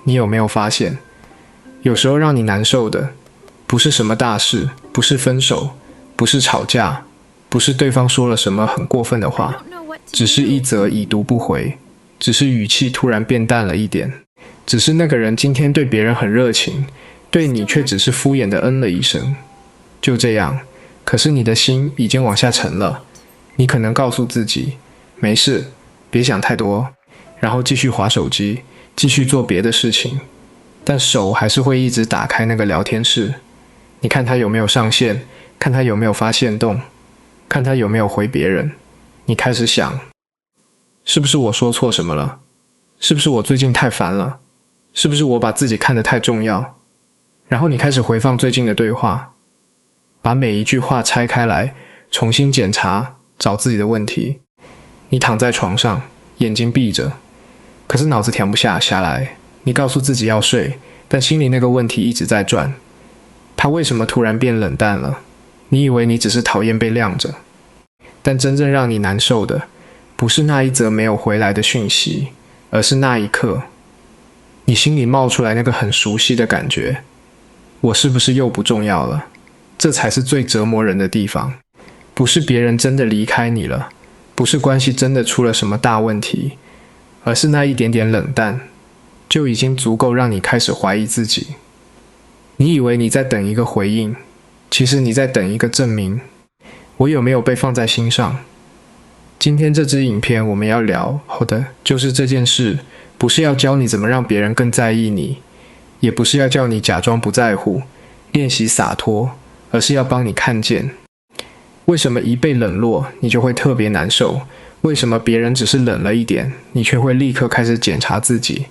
你有没有发现，有时候让你难受的，不是什么大事，不是分手，不是吵架，不是对方说了什么很过分的话，只是一则已读不回，只是语气突然变淡了一点，只是那个人今天对别人很热情，对你却只是敷衍的嗯了一声。就这样，可是你的心已经往下沉了。你可能告诉自己，没事，别想太多，然后继续滑手机，继续做别的事情，但手还是会一直打开那个聊天室。你看他有没有上线，看他有没有发限动，看他有没有回别人。你开始想，是不是我说错什么了？是不是我最近太烦了？是不是我把自己看得太重要？然后你开始回放最近的对话，把每一句话拆开来，重新检查，找自己的问题。你躺在床上，眼睛闭着，可是脑子停不下来。你告诉自己要睡，但心里那个问题一直在转。他为什么突然变冷淡了？你以为你只是讨厌被晾着，但真正让你难受的，不是那一则没有回来的讯息，而是那一刻，你心里冒出来那个很熟悉的感觉。我是不是又不重要了？这才是最折磨人的地方。不是别人真的离开你了，不是关系真的出了什么大问题，而是那一点点冷淡，就已经足够让你开始怀疑自己。你以为你在等一个回应，其实你在等一个证明，我有没有被放在心上。今天这支影片我们要聊的就是这件事，不是要教你怎么让别人更在意你，也不是要叫你假装不在乎，练习洒脱，而是要帮你看见，为什么一被冷落你就会特别难受，为什么别人只是冷了一点，你却会立刻开始检查自己，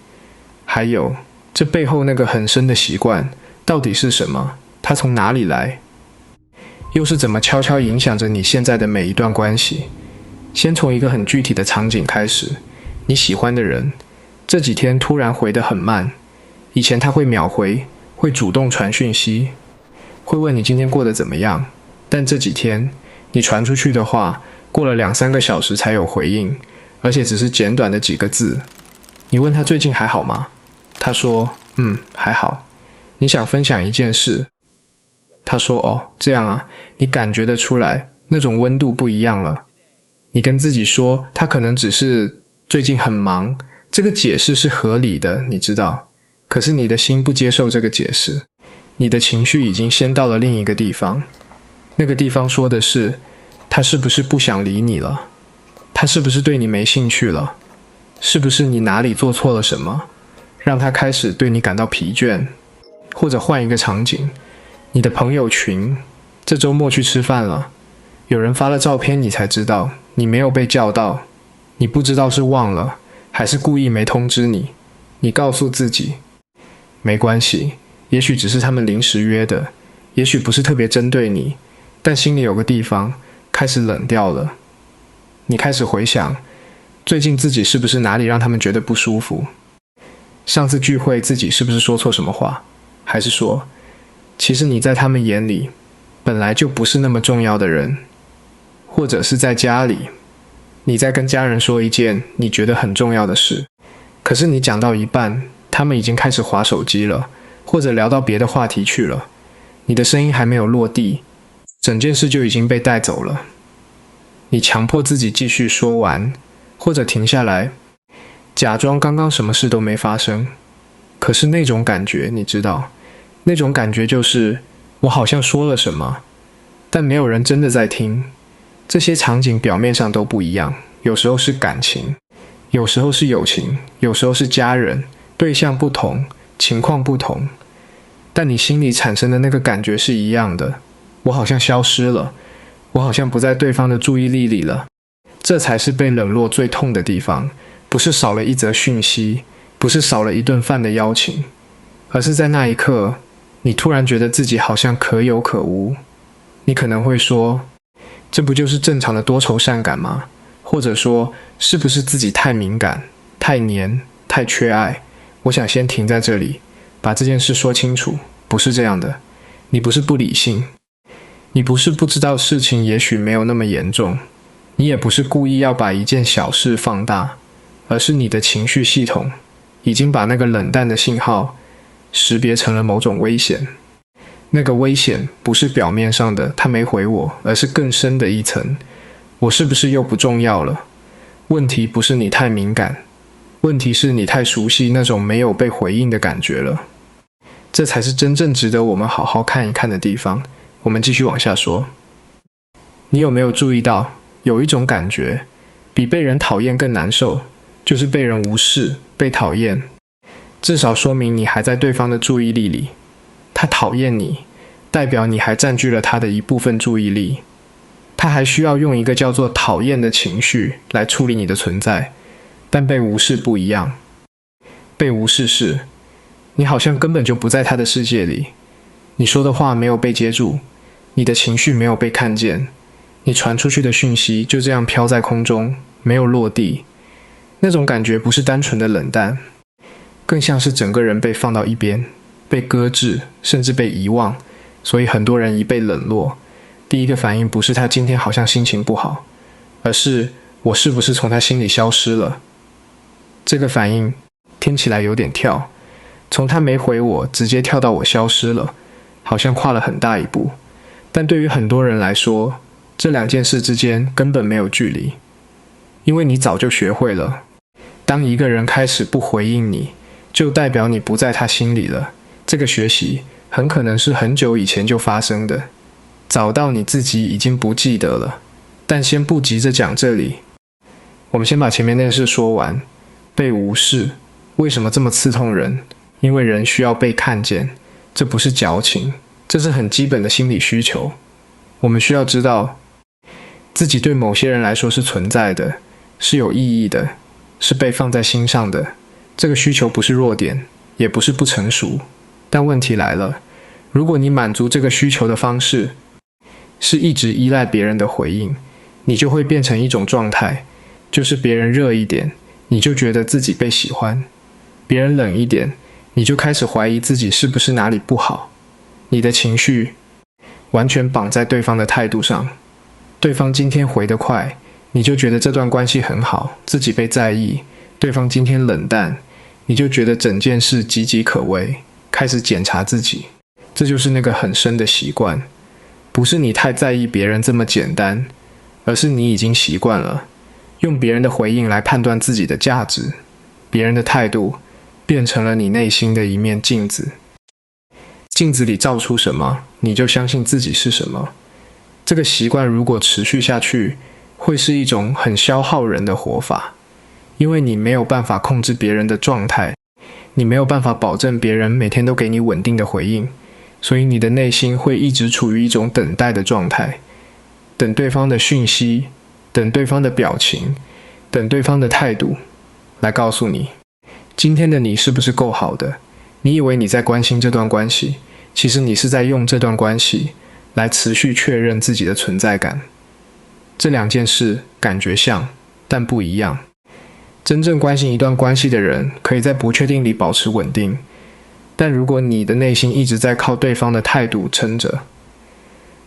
还有这背后那个很深的习惯到底是什么？它从哪里来？又是怎么悄悄影响着你现在的每一段关系？先从一个很具体的场景开始，你喜欢的人这几天突然回得很慢，以前他会秒回，会主动传讯息，会问你今天过得怎么样，但这几天你传出去的话，过了2-3个小时才有回应，而且只是简短的几个字。你问他最近还好吗？他说还好。你想分享一件事，他说哦这样啊，你感觉得出来那种温度不一样了。你跟自己说他可能只是最近很忙，这个解释是合理的，你知道，可是你的心不接受这个解释，你的情绪已经先到了另一个地方。那个地方说的是，他是不是不想理你了？他是不是对你没兴趣了？是不是你哪里做错了什么，让他开始对你感到疲倦？或者换一个场景，你的朋友群这周末去吃饭了，有人发了照片，你才知道你没有被叫到，你不知道是忘了还是故意没通知你。你告诉自己没关系，也许只是他们临时约的，也许不是特别针对你，但心里有个地方开始冷掉了。你开始回想最近自己是不是哪里让他们觉得不舒服，上次聚会自己是不是说错什么话，还是说其实你在他们眼里本来就不是那么重要的人。或者是在家里，你在跟家人说一件你觉得很重要的事，可是你讲到一半，他们已经开始滑手机了，或者聊到别的话题去了，你的声音还没有落地，整件事就已经被带走了。你强迫自己继续说完，或者停下来，假装刚刚什么事都没发生。可是那种感觉你知道，那种感觉就是我好像说了什么，但没有人真的在听。这些场景表面上都不一样，有时候是感情，有时候是友情，有时候是家人，对象不同，情况不同，但你心里产生的那个感觉是一样的。我好像消失了，我好像不在对方的注意力里了。这才是被冷落最痛的地方，不是少了一则讯息，不是少了一顿饭的邀请，而是在那一刻，你突然觉得自己好像可有可无。你可能会说，这不就是正常的多愁善感吗？或者说，是不是自己太敏感、太黏、太缺爱？我想先停在这里，把这件事说清楚。不是这样的，你不是不理性，你不是不知道事情也许没有那么严重，你也不是故意要把一件小事放大，而是你的情绪系统已经把那个冷淡的信号识别成了某种危险。那个危险不是表面上的他没回我，而是更深的一层，我是不是又不重要了？问题不是你太敏感，问题是你太熟悉那种没有被回应的感觉了。这才是真正值得我们好好看一看的地方。我们继续往下说。你有没有注意到，有一种感觉比被人讨厌更难受，就是被人无视、被讨厌。至少说明你还在对方的注意力里。他讨厌你，代表你还占据了他的一部分注意力。他还需要用一个叫做讨厌的情绪来处理你的存在，但被无视不一样。被无视是，你好像根本就不在他的世界里，你说的话没有被接住，你的情绪没有被看见，你传出去的讯息就这样飘在空中，没有落地。那种感觉不是单纯的冷淡，更像是整个人被放到一边，被搁置，甚至被遗忘。所以很多人一被冷落，第一个反应不是他今天好像心情不好，而是我是不是从他心里消失了。这个反应听起来有点跳，从他没回我直接跳到我消失了，好像跨了很大一步。但对于很多人来说，这两件事之间根本没有距离，因为你早就学会了，当一个人开始不回应你，就代表你不在他心里了。这个学习很可能是很久以前就发生的，早到你自己已经不记得了。但先不急着讲这里，我们先把前面那事说完。被无视为什么这么刺痛人？因为人需要被看见，这不是矫情，这是很基本的心理需求。我们需要知道自己对某些人来说是存在的，是有意义的，是被放在心上的。这个需求不是弱点，也不是不成熟。但问题来了，如果你满足这个需求的方式是一直依赖别人的回应，你就会变成一种状态，就是别人热一点，你就觉得自己被喜欢；别人冷一点，你就开始怀疑自己是不是哪里不好。你的情绪完全绑在对方的态度上，对方今天回得快，你就觉得这段关系很好，自己被在意；对方今天冷淡，你就觉得整件事岌岌可危，开始检查自己。这就是那个很深的习惯，不是你太在意别人这么简单，而是你已经习惯了用别人的回应来判断自己的价值。别人的态度变成了你内心的一面镜子，镜子里照出什么，你就相信自己是什么。这个习惯如果持续下去，会是一种很消耗人的活法，因为你没有办法控制别人的状态，你没有办法保证别人每天都给你稳定的回应，所以你的内心会一直处于一种等待的状态，等对方的讯息，等对方的表情，等对方的态度来告诉你，今天的你是不是够好的。你以为你在关心这段关系，其实你是在用这段关系来持续确认自己的存在感。这两件事感觉像，但不一样。真正关心一段关系的人，可以在不确定里保持稳定，但如果你的内心一直在靠对方的态度撑着，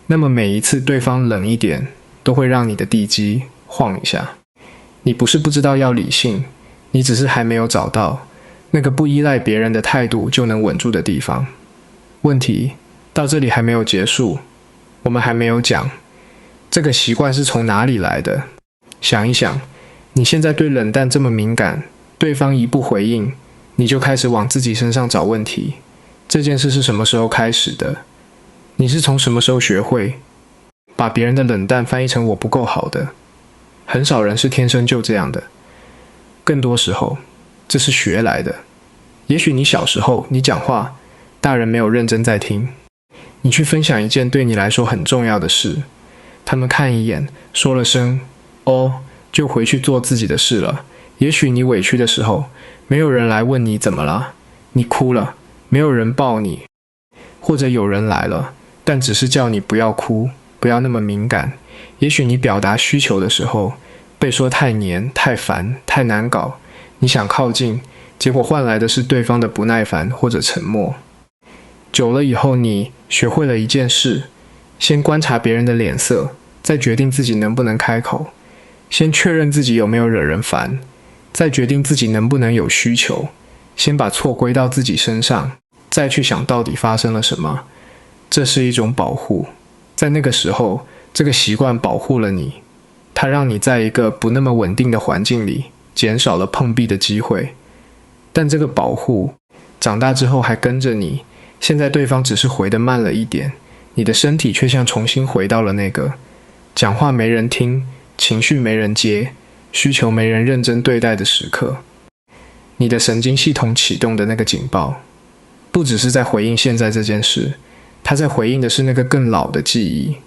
那么每一次对方冷一点，都会让你的地基晃一下。你不是不知道要理性，你只是还没有找到那个不依赖别人的态度就能稳住的地方。问题到这里还没有结束，我们还没有讲这个习惯是从哪里来的。想一想，你现在对冷淡这么敏感，对方一不回应，你就开始往自己身上找问题。这件事是什么时候开始的？你是从什么时候学会把别人的冷淡翻译成我不够好的？很少人是天生就这样的，更多时候这是学来的。也许你小时候你讲话，大人没有认真在听，你去分享一件对你来说很重要的事，他们看一眼，说了声哦，就回去做自己的事了。也许你委屈的时候，没有人来问你怎么了，你哭了，没有人抱你，或者有人来了，但只是叫你不要哭，不要那么敏感。也许你表达需求的时候，被说太黏、太烦、太难搞，你想靠近，结果换来的是对方的不耐烦或者沉默。久了以后，你学会了一件事，先观察别人的脸色，再决定自己能不能开口。先确认自己有没有惹人烦，再决定自己能不能有需求。先把错归到自己身上，再去想到底发生了什么。这是一种保护，在那个时候，这个习惯保护了你，它让你在一个不那么稳定的环境里，减少了碰壁的机会。但这个保护，长大之后还跟着你，现在对方只是回得慢了一点，你的身体却像重新回到了那个讲话没人听，情绪没人接，需求没人认真对待的时刻。你的神经系统启动的那个警报，不只是在回应现在这件事，它在回应的是那个更老的记忆。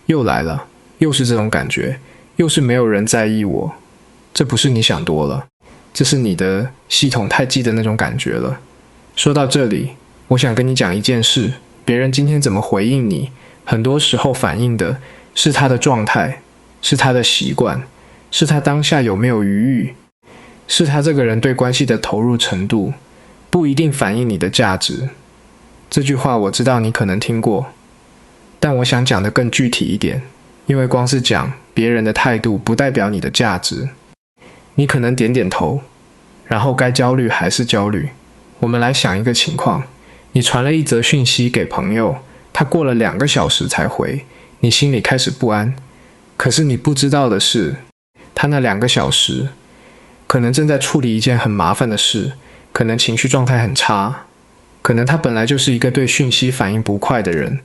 又来了，又是这种感觉，又是没有人在意我。这不是你想多了，这是你的系统太记得那种感觉了。说到这里，我想跟你讲一件事，别人今天怎么回应你，很多时候反映的是他的状态，是他的习惯，是他当下有没有余裕，是他这个人对关系的投入程度，不一定反映你的价值。这句话我知道你可能听过，但我想讲得更具体一点，因为光是讲别人的态度不代表你的价值。你可能点点头，然后该焦虑还是焦虑。我们来想一个情况，你传了一则讯息给朋友，他过了2个小时才回，你心里开始不安。可是你不知道的是，他那2个小时可能正在处理一件很麻烦的事，可能情绪状态很差，可能他本来就是一个对讯息反应不快的人，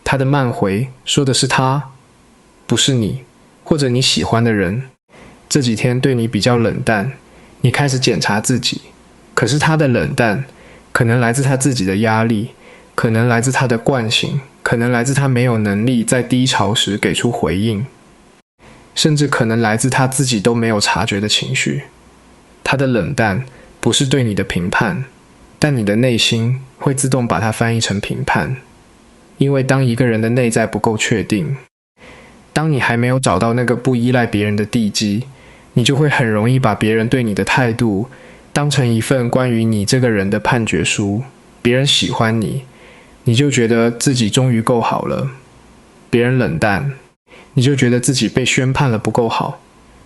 他的慢回说的是他，不是你，或者你喜欢的人这几天对你比较冷淡，你开始检查自己。可是他的冷淡可能来自他自己的压力，可能来自他的惯性，可能来自他没有能力在低潮时给出回应，甚至可能来自他自己都没有察觉的情绪。他的冷淡不是对你的评判，但你的内心会自动把它翻译成评判。因为当一个人的内在不够确定，当你还没有找到那个不依赖别人的地基，你就会很容易把别人对你的态度当成一份关于你这个人的判决书。别人喜欢你，你就觉得自己终于够好了；别人冷淡，你就觉得自己被宣判了不够好。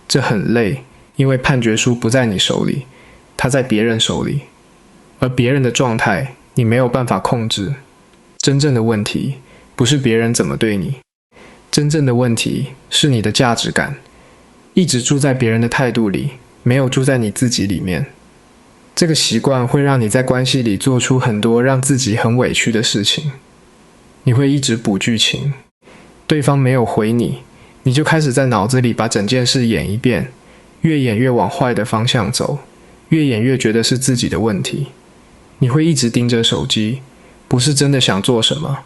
这很累，因为判决书不在你手里，它在别人手里，而别人的状态你没有办法控制。真正的问题不是别人怎么对你，真正的问题是你的价值感一直住在别人的态度里，没有住在你自己里面。这个习惯会让你在关系里做出很多让自己很委屈的事情。你会一直补剧情，对方没有回你，你就开始在脑子里把整件事演一遍，越演越往坏的方向走，越演越觉得是自己的问题。你会一直盯着手机，不是真的想做什么，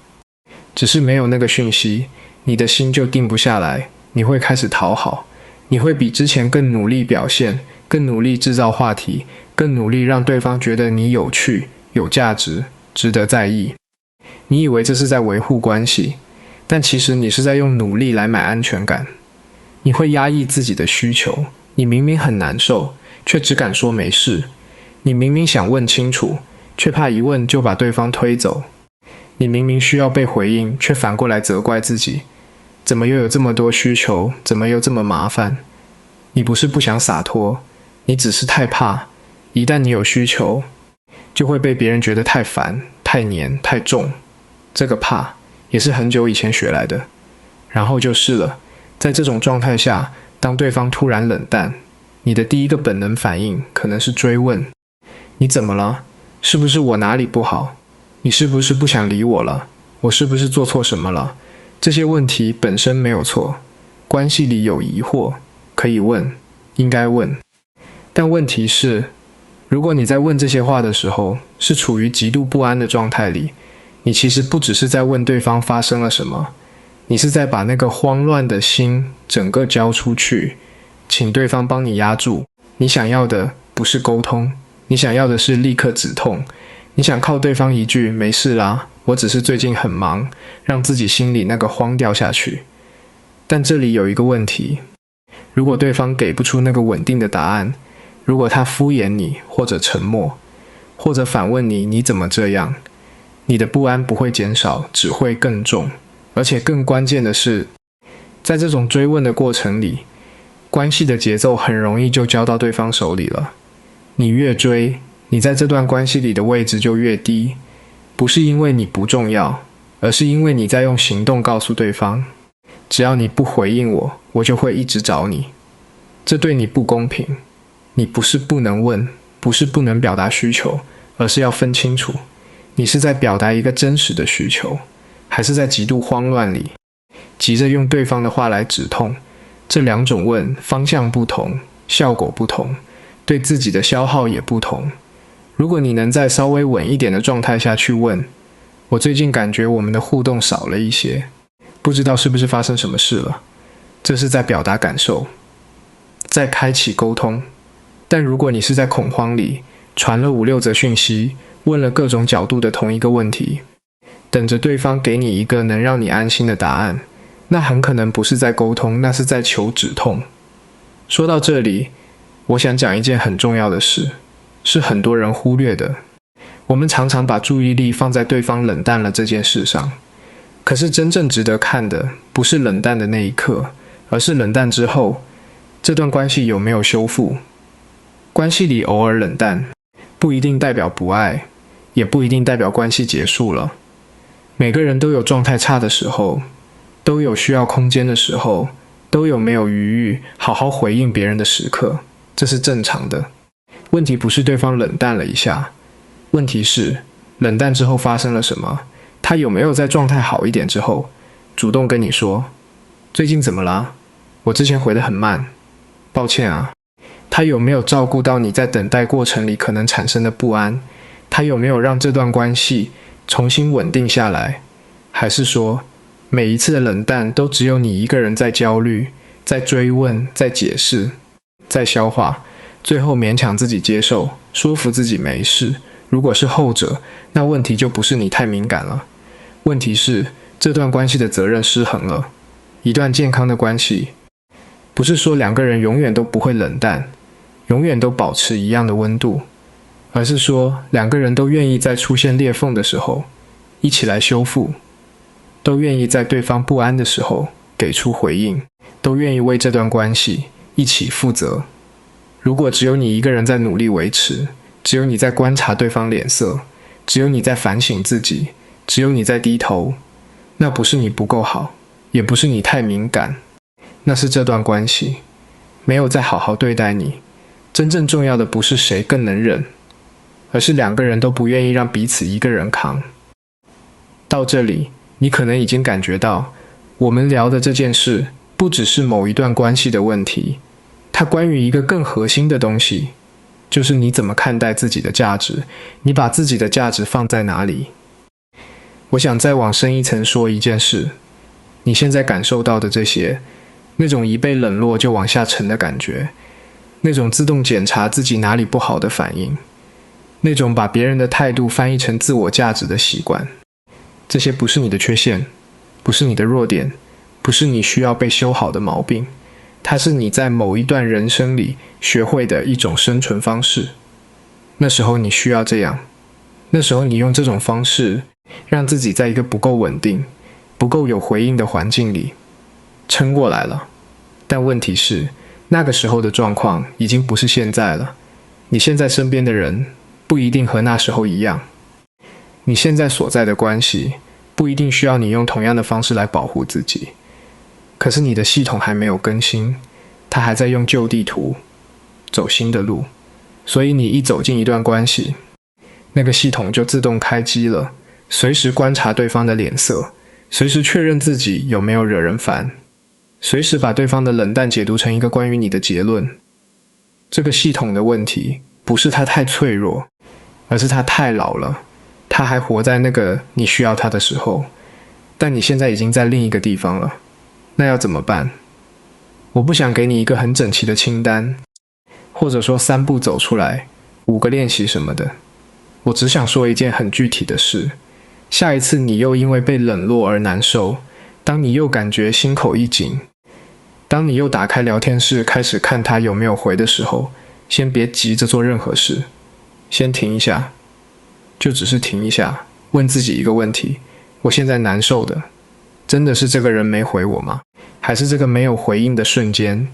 只是没有那个讯息，你的心就定不下来。你会开始讨好，你会比之前更努力表现，更努力制造话题，更努力让对方觉得你有趣、有价值、值得在意。你以为这是在维护关系，但其实你是在用努力来买安全感。你会压抑自己的需求，你明明很难受，却只敢说没事。你明明想问清楚，却怕一问就把对方推走。你明明需要被回应，却反过来责怪自己，怎么又有这么多需求，怎么又这么麻烦。你不是不想洒脱，你只是太怕，一旦你有需求，就会被别人觉得太烦、太黏、太重。这个怕也是很久以前学来的，然后就是了。在这种状态下，当对方突然冷淡，你的第一个本能反应可能是追问：你怎么了？是不是我哪里不好？你是不是不想理我了？我是不是做错什么了？这些问题本身没有错，关系里有疑惑可以问，应该问。但问题是，如果你在问这些话的时候是处于极度不安的状态里，你其实不只是在问对方发生了什么，你是在把那个慌乱的心整个交出去，请对方帮你压住。你想要的不是沟通，你想要的是立刻止痛。你想靠对方一句没事啦，我只是最近很忙，让自己心里那个慌掉下去。但这里有一个问题，如果对方给不出那个稳定的答案，如果他敷衍你，或者沉默，或者反问你你怎么这样，你的不安不会减少，只会更重。而且更关键的是，在这种追问的过程里，关系的节奏很容易就交到对方手里了。你越追，你在这段关系里的位置就越低，不是因为你不重要，而是因为你在用行动告诉对方，只要你不回应我，我就会一直找你。这对你不公平。你不是不能问，不是不能表达需求，而是要分清楚，你是在表达一个真实的需求，还是在极度慌乱里，急着用对方的话来止痛。这两种问方向不同，效果不同，对自己的消耗也不同。如果你能在稍微稳一点的状态下去问，我最近感觉我们的互动少了一些，不知道是不是发生什么事了，这是在表达感受，在开启沟通。但如果你是在恐慌里传了5-6则讯息，问了各种角度的同一个问题，等着对方给你一个能让你安心的答案，那很可能不是在沟通，那是在求止痛。说到这里，我想讲一件很重要的事，是很多人忽略的。我们常常把注意力放在对方冷淡了这件事上，可是真正值得看的不是冷淡的那一刻，而是冷淡之后，这段关系有没有修复。关系里偶尔冷淡，不一定代表不爱，也不一定代表关系结束了。每个人都有状态差的时候，都有需要空间的时候，都有没有余裕好好回应别人的时刻，这是正常的。问题不是对方冷淡了一下，问题是冷淡之后发生了什么，他有没有在状态好一点之后，主动跟你说，最近怎么啦？我之前回得很慢，抱歉啊。他有没有照顾到你在等待过程里可能产生的不安？他有没有让这段关系重新稳定下来？还是说，每一次的冷淡都只有你一个人在焦虑，在追问，在解释，在消化，最后勉强自己接受，说服自己没事？如果是后者，那问题就不是你太敏感了，问题是这段关系的责任失衡了。一段健康的关系，不是说两个人永远都不会冷淡，永远都保持一样的温度，而是说两个人都愿意在出现裂缝的时候一起来修复，都愿意在对方不安的时候给出回应，都愿意为这段关系一起负责。如果只有你一个人在努力维持，只有你在观察对方脸色，只有你在反省自己，只有你在低头，那不是你不够好，也不是你太敏感，那是这段关系没有再好好对待你。真正重要的不是谁更能忍，而是两个人都不愿意让彼此一个人扛。到这里，你可能已经感觉到，我们聊的这件事不只是某一段关系的问题，它关于一个更核心的东西，就是你怎么看待自己的价值，你把自己的价值放在哪里。我想再往深一层说一件事，你现在感受到的这些，那种一被冷落就往下沉的感觉，那种自动检查自己哪里不好的反应，那种把别人的态度翻译成自我价值的习惯，这些不是你的缺陷，不是你的弱点，不是你需要被修好的毛病，它是你在某一段人生里学会的一种生存方式。那时候你需要这样，那时候你用这种方式让自己在一个不够稳定，不够有回应的环境里撑过来了。但问题是，那个时候的状况已经不是现在了，你现在身边的人不一定和那时候一样，你现在所在的关系不一定需要你用同样的方式来保护自己，可是你的系统还没有更新，它还在用旧地图走新的路，所以你一走进一段关系，那个系统就自动开机了，随时观察对方的脸色，随时确认自己有没有惹人烦，随时把对方的冷淡解读成一个关于你的结论。这个系统的问题不是他太脆弱，而是他太老了，他还活在那个你需要他的时候，但你现在已经在另一个地方了，那要怎么办？我不想给你一个很整齐的清单，或者说3步走出来，5个练习什么的，我只想说一件很具体的事。下一次你又因为被冷落而难受，当你又感觉心口一紧，当你又打开聊天室开始看他有没有回的时候，先别急着做任何事，先停一下，就只是停一下，问自己一个问题，我现在难受的真的是这个人没回我吗？还是这个没有回应的瞬间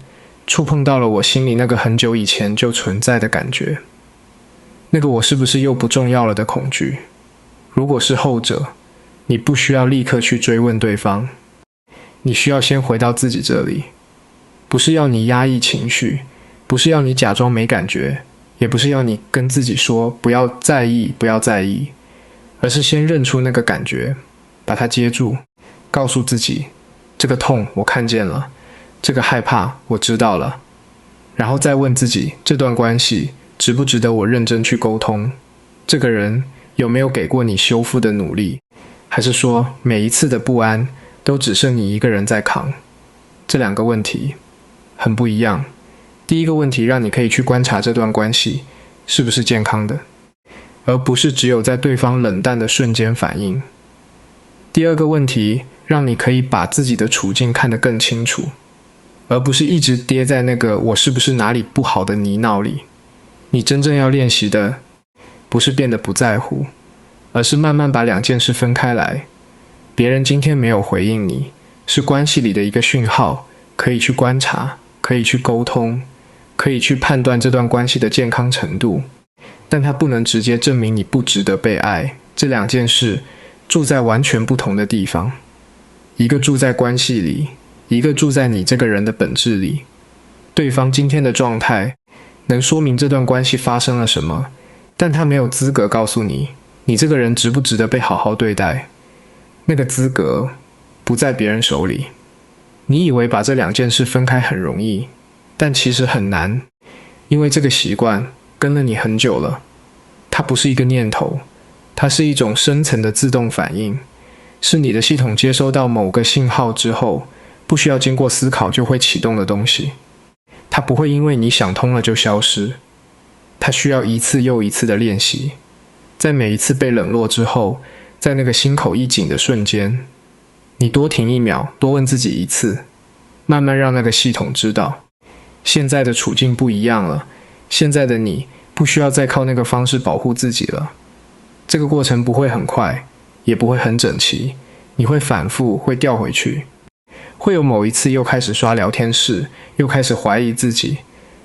触碰到了我心里那个很久以前就存在的感觉？那个我是不是又不重要了的恐惧。如果是后者，你不需要立刻去追问对方，你需要先回到自己这里，不是要你压抑情绪，不是要你假装没感觉，也不是要你跟自己说不要在意，不要在意，而是先认出那个感觉，把它接住，告诉自己，这个痛我看见了，这个害怕我知道了，然后再问自己，这段关系值不值得我认真去沟通？这个人有没有给过你修复的努力？还是说每一次的不安都只剩你一个人在扛？这两个问题很不一样。第一个问题让你可以去观察这段关系是不是健康的，而不是只有在对方冷淡的瞬间反应。第二个问题让你可以把自己的处境看得更清楚，而不是一直跌在那个我是不是哪里不好的泥淖里。你真正要练习的不是变得不在乎，而是慢慢把两件事分开来。别人今天没有回应你，是关系里的一个讯号，可以去观察，可以去沟通，可以去判断这段关系的健康程度，但它不能直接证明你不值得被爱。这两件事住在完全不同的地方，一个住在关系里，一个住在你这个人的本质里。对方今天的状态能说明这段关系发生了什么，但他没有资格告诉你，你这个人值不值得被好好对待。那个资格不在别人手里。你以为把这两件事分开很容易，但其实很难，因为这个习惯跟了你很久了。它不是一个念头，它是一种深层的自动反应，是你的系统接收到某个信号之后，不需要经过思考就会启动的东西。它不会因为你想通了就消失，它需要一次又一次的练习。在每一次被冷落之后，在那个心口一紧的瞬间，你多停一秒，多问自己一次，慢慢让那个系统知道，现在的处境不一样了，现在的你不需要再靠那个方式保护自己了。这个过程不会很快，也不会很整齐，你会反复，会掉回去，会有某一次又开始刷聊天室，又开始怀疑自己，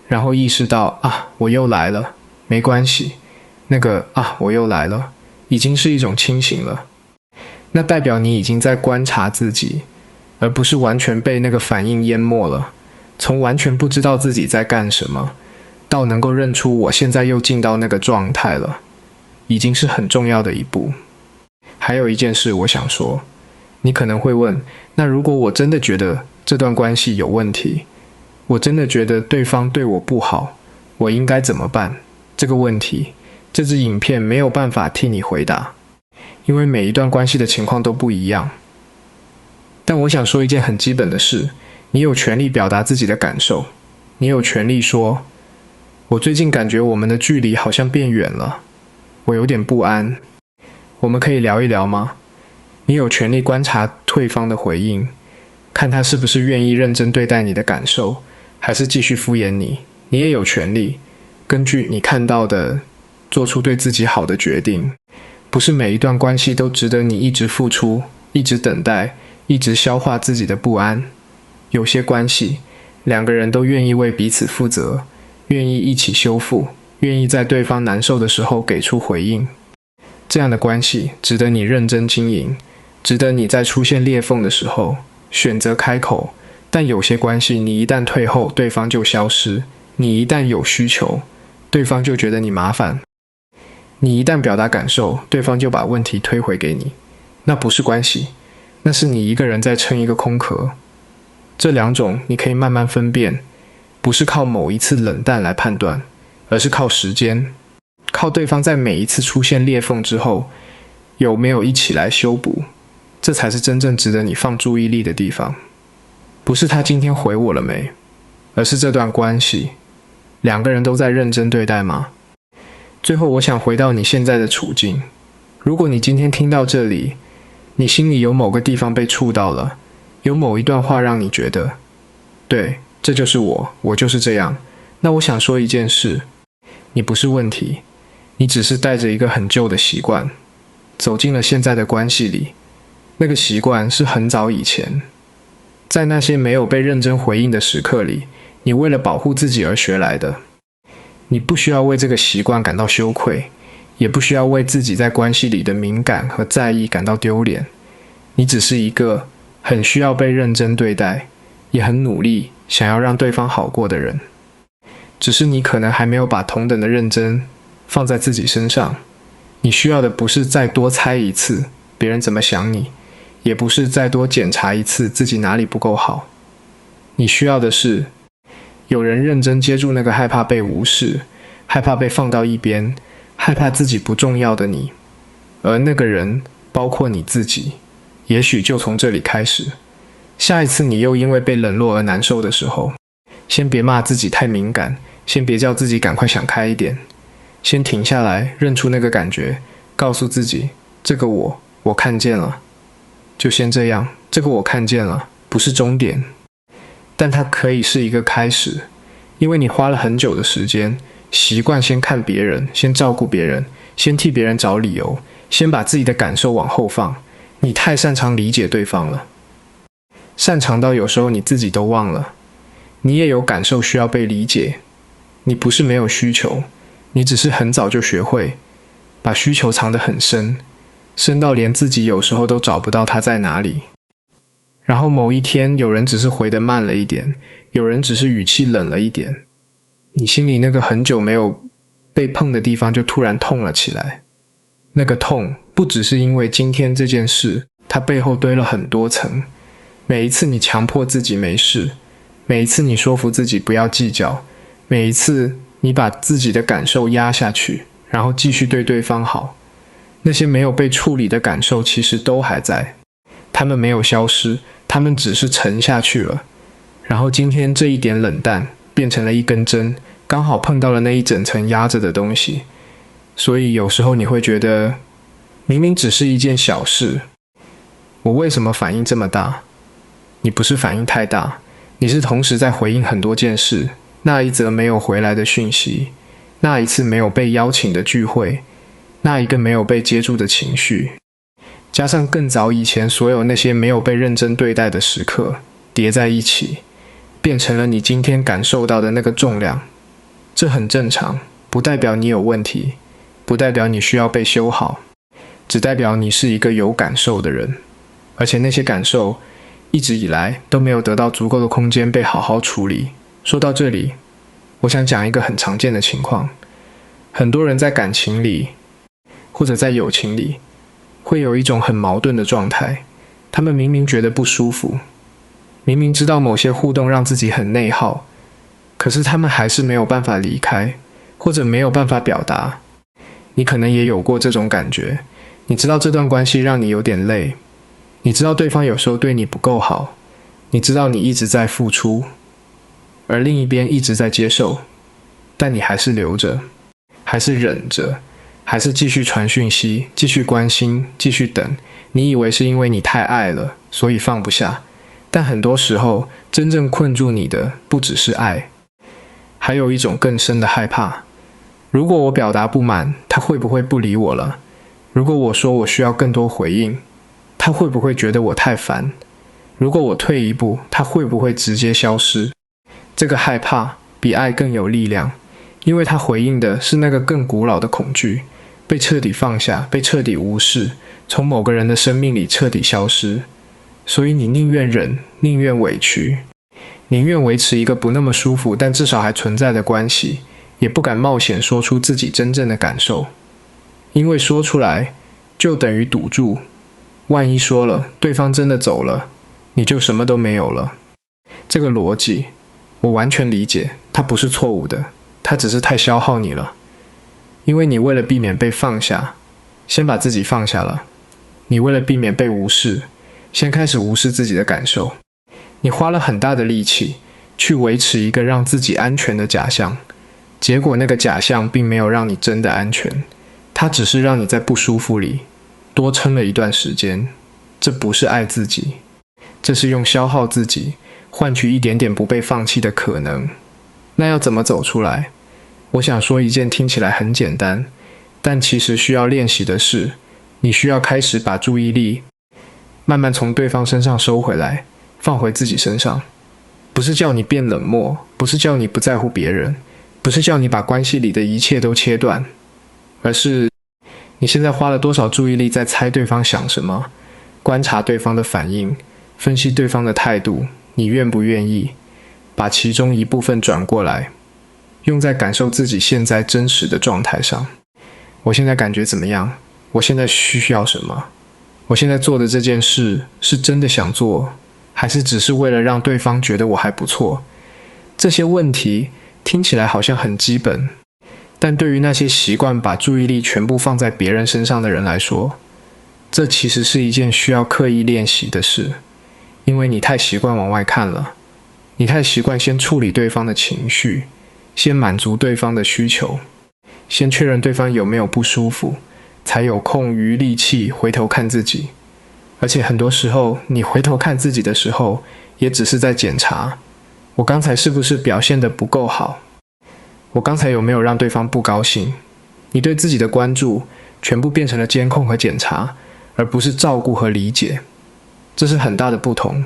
然后意识到我又来了，没关系，那个我又来了，已经是一种清醒了。那代表你已经在观察自己，而不是完全被那个反应淹没了。从完全不知道自己在干什么，到能够认出我现在又进到那个状态了，已经是很重要的一步。还有一件事我想说，你可能会问，那如果我真的觉得这段关系有问题，我真的觉得对方对我不好，我应该怎么办？这个问题，这支影片没有办法替你回答，因为每一段关系的情况都不一样。但我想说一件很基本的事，你有权利表达自己的感受，你有权利说，我最近感觉我们的距离好像变远了，我有点不安，我们可以聊一聊吗？你有权利观察对方的回应，看他是不是愿意认真对待你的感受，还是继续敷衍你。你也有权利根据你看到的做出对自己好的决定。不是每一段关系都值得你一直付出，一直等待，一直消化自己的不安。有些关系，两个人都愿意为彼此负责，愿意一起修复，愿意在对方难受的时候给出回应。这样的关系值得你认真经营，值得你在出现裂缝的时候选择开口。但有些关系，你一旦退后，对方就消失；你一旦有需求，对方就觉得你麻烦；你一旦表达感受，对方就把问题推回给你。那不是关系，那是你一个人在撑一个空壳。这两种你可以慢慢分辨，不是靠某一次冷淡来判断，而是靠时间，靠对方在每一次出现裂缝之后有没有一起来修补。这才是真正值得你放注意力的地方。不是他今天回我了没，而是这段关系两个人都在认真对待吗？最后我想回到你现在的处境，如果你今天听到这里，你心里有某个地方被触到了，有某一段话让你觉得，对，这就是我就是这样，那我想说一件事，你不是问题，你只是带着一个很旧的习惯走进了现在的关系里。那个习惯是很早以前，在那些没有被认真回应的时刻里，你为了保护自己而学来的。你不需要为这个习惯感到羞愧，也不需要为自己在关系里的敏感和在意感到丢脸。你只是一个很需要被认真对待，也很努力想要让对方好过的人。只是你可能还没有把同等的认真放在自己身上。你需要的不是再多猜一次别人怎么想你，也不是再多检查一次自己哪里不够好。你需要的是有人认真接住那个害怕被无视，害怕被放到一边，害怕自己不重要的你。而那个人包括你自己，也许就从这里开始。下一次你又因为被冷落而难受的时候，先别骂自己太敏感，先别叫自己赶快想开一点，先停下来，认出那个感觉，告诉自己，这个我看见了。就先这样，这个我看见了，不是终点，但它可以是一个开始。因为你花了很久的时间，习惯先看别人，先照顾别人，先替别人找理由，先把自己的感受往后放。你太擅长理解对方了，擅长到有时候你自己都忘了，你也有感受需要被理解。你不是没有需求，你只是很早就学会把需求藏得很深，深到连自己有时候都找不到它在哪里。然后某一天，有人只是回得慢了一点，有人只是语气冷了一点，你心里那个很久没有被碰的地方就突然痛了起来。那个痛不只是因为今天这件事，它背后堆了很多层。每一次你强迫自己没事，每一次你说服自己不要计较，每一次你把自己的感受压下去，然后继续对对方好，那些没有被处理的感受其实都还在，他们没有消失，他们只是沉下去了。然后今天这一点冷淡变成了一根针，刚好碰到了那一整层压着的东西。所以有时候你会觉得，明明只是一件小事，我为什么反应这么大？你不是反应太大，你是同时在回应很多件事。那一则没有回来的讯息，那一次没有被邀请的聚会，那一个没有被接住的情绪，加上更早以前所有那些没有被认真对待的时刻，叠在一起，变成了你今天感受到的那个重量。这很正常，不代表你有问题，不代表你需要被修好，只代表你是一个有感受的人。而且那些感受一直以来都没有得到足够的空间被好好处理。说到这里，我想讲一个很常见的情况，很多人在感情里或者在友情里会有一种很矛盾的状态。他们明明觉得不舒服，明明知道某些互动让自己很内耗，可是他们还是没有办法离开，或者没有办法表达。你可能也有过这种感觉，你知道这段关系让你有点累，你知道对方有时候对你不够好，你知道你一直在付出，而另一边一直在接受，但你还是留着，还是忍着，还是继续传讯息，继续关心，继续等。你以为是因为你太爱了，所以放不下，但很多时候真正困住你的不只是爱，还有一种更深的害怕。如果我表达不满，他会不会不理我了？如果我说我需要更多回应，他会不会觉得我太烦？如果我退一步，他会不会直接消失？这个害怕比爱更有力量，因为它回应的是那个更古老的恐惧，被彻底放下，被彻底无视，从某个人的生命里彻底消失。所以你宁愿忍，宁愿委屈，宁愿维持一个不那么舒服但至少还存在的关系，也不敢冒险说出自己真正的感受。因为说出来就等于赌注，万一说了，对方真的走了，你就什么都没有了。这个逻辑我完全理解，它不是错误的，它只是太消耗你了。因为你为了避免被放下，先把自己放下了；你为了避免被无视，先开始无视自己的感受。你花了很大的力气去维持一个让自己安全的假象，结果那个假象并没有让你真的安全，它只是让你在不舒服里多撑了一段时间。这不是爱自己，这是用消耗自己换取一点点不被放弃的可能。那要怎么走出来？我想说一件听起来很简单，但其实需要练习的事。你需要开始把注意力慢慢从对方身上收回来，放回自己身上。不是叫你变冷漠，不是叫你不在乎别人，不不是叫你把关系里的一切都切断，而是你现在花了多少注意力在猜对方想什么，观察对方的反应，分析对方的态度，你愿不愿意把其中一部分转过来，用在感受自己现在真实的状态上。我现在感觉怎么样？我现在需要什么？我现在做的这件事是真的想做，还是只是为了让对方觉得我还不错？这些问题听起来好像很基本，但对于那些习惯把注意力全部放在别人身上的人来说，这其实是一件需要刻意练习的事，因为你太习惯往外看了，你太习惯先处理对方的情绪，先满足对方的需求，先确认对方有没有不舒服，才有空余力气回头看自己。而且很多时候，你回头看自己的时候，也只是在检查，我刚才是不是表现得不够好？我刚才有没有让对方不高兴？你对自己的关注全部变成了监控和检查，而不是照顾和理解。这是很大的不同。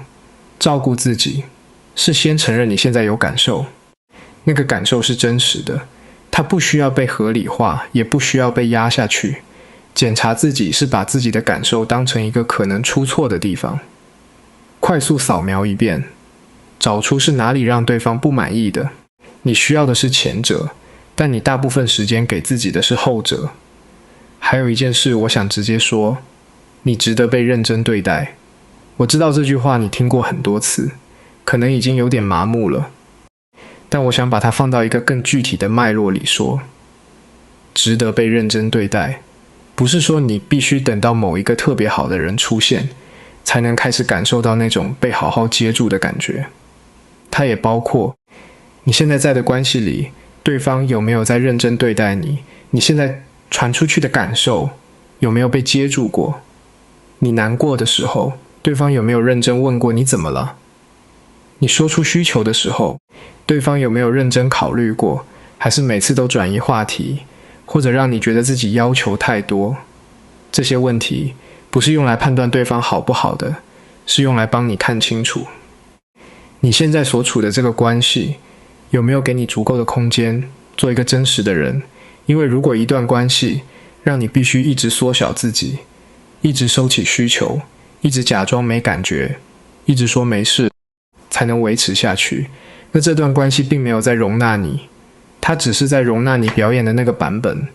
照顾自己是先承认你现在有感受，那个感受是真实的，它不需要被合理化，也不需要被压下去。检查自己是把自己的感受当成一个可能出错的地方，快速扫描一遍，找出是哪里让对方不满意的。你需要的是前者，但你大部分时间给自己的是后者。还有一件事我想直接说，你值得被认真对待。我知道这句话你听过很多次，可能已经有点麻木了，但我想把它放到一个更具体的脉络里说。值得被认真对待，不是说你必须等到某一个特别好的人出现，才能开始感受到那种被好好接住的感觉。它也包括你现在在的关系里，对方有没有在认真对待你，你现在传出去的感受有没有被接住过？你难过的时候，对方有没有认真问过你怎么了？你说出需求的时候，对方有没有认真考虑过，还是每次都转移话题，或者让你觉得自己要求太多？这些问题不是用来判断对方好不好的，是用来帮你看清楚你现在所处的这个关系有没有给你足够的空间做一个真实的人。因为如果一段关系让你必须一直缩小自己，一直收起需求，一直假装没感觉，一直说没事才能维持下去，那这段关系并没有在容纳你，它只是在容纳你表演的那个版本。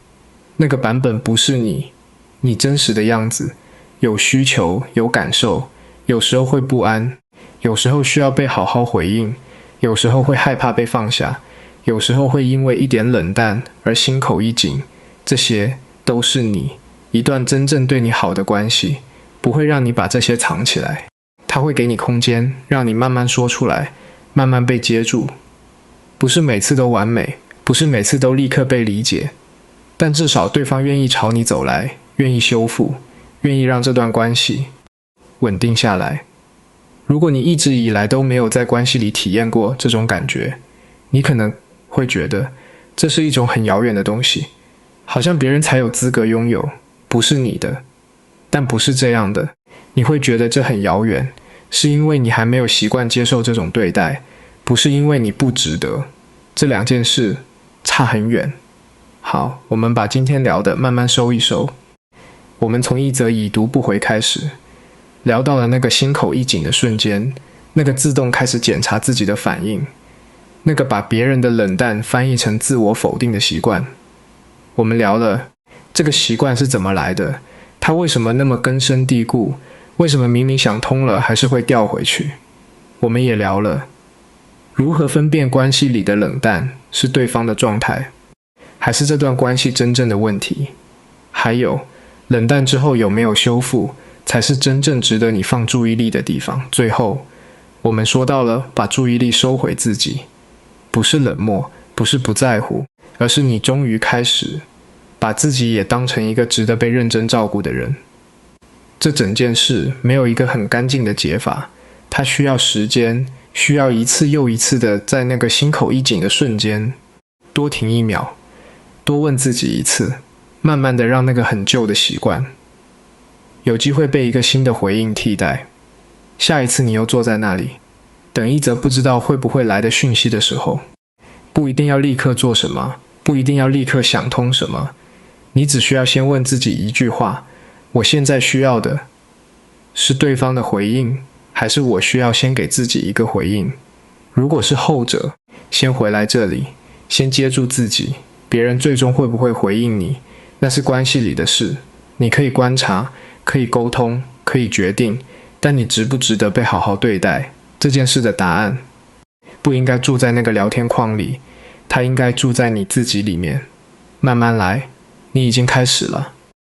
那个版本不是你真实的样子，有需求，有感受，有时候会不安，有时候需要被好好回应，有时候会害怕被放下，有时候会因为一点冷淡而心口一紧。这些都是你。一段真正对你好的关系不会让你把这些藏起来，它会给你空间，让你慢慢说出来，慢慢被接住。不是每次都完美，不是每次都立刻被理解，但至少对方愿意朝你走来，愿意修复，愿意让这段关系稳定下来。如果你一直以来都没有在关系里体验过这种感觉，你可能会觉得这是一种很遥远的东西，好像别人才有资格拥有，不是你的。但不是这样的，你会觉得这很遥远，是因为你还没有习惯接受这种对待，不是因为你不值得。这两件事差很远。好，我们把今天聊的慢慢收一收。我们从一则已读不回开始，聊到了那个心口一紧的瞬间，那个自动开始检查自己的反应，那个把别人的冷淡翻译成自我否定的习惯。我们聊了这个习惯是怎么来的，它为什么那么根深蒂固，为什么明明想通了还是会掉回去。我们也聊了如何分辨关系里的冷淡是对方的状态，还是这段关系真正的问题。还有冷淡之后有没有修复，才是真正值得你放注意力的地方。最后我们说到了把注意力收回自己，不是冷漠，不是不在乎，而是你终于开始把自己也当成一个值得被认真照顾的人。这整件事没有一个很干净的解法，它需要时间，需要一次又一次的在那个心口一紧的瞬间多停一秒，多问自己一次，慢慢的让那个很旧的习惯有机会被一个新的回应替代。下一次你又坐在那里等一则不知道会不会来的讯息的时候，不一定要立刻做什么，不一定要立刻想通什么，你只需要先问自己一句话：我现在需要的是对方的回应，还是我需要先给自己一个回应？如果是后者，先回来这里，先接住自己，别人最终会不会回应你，那是关系里的事，你可以观察，可以沟通，可以决定，但你值不值得被好好对待，这件事的答案不应该住在那个聊天框里，它应该住在你自己里面。慢慢来，你已经开始了。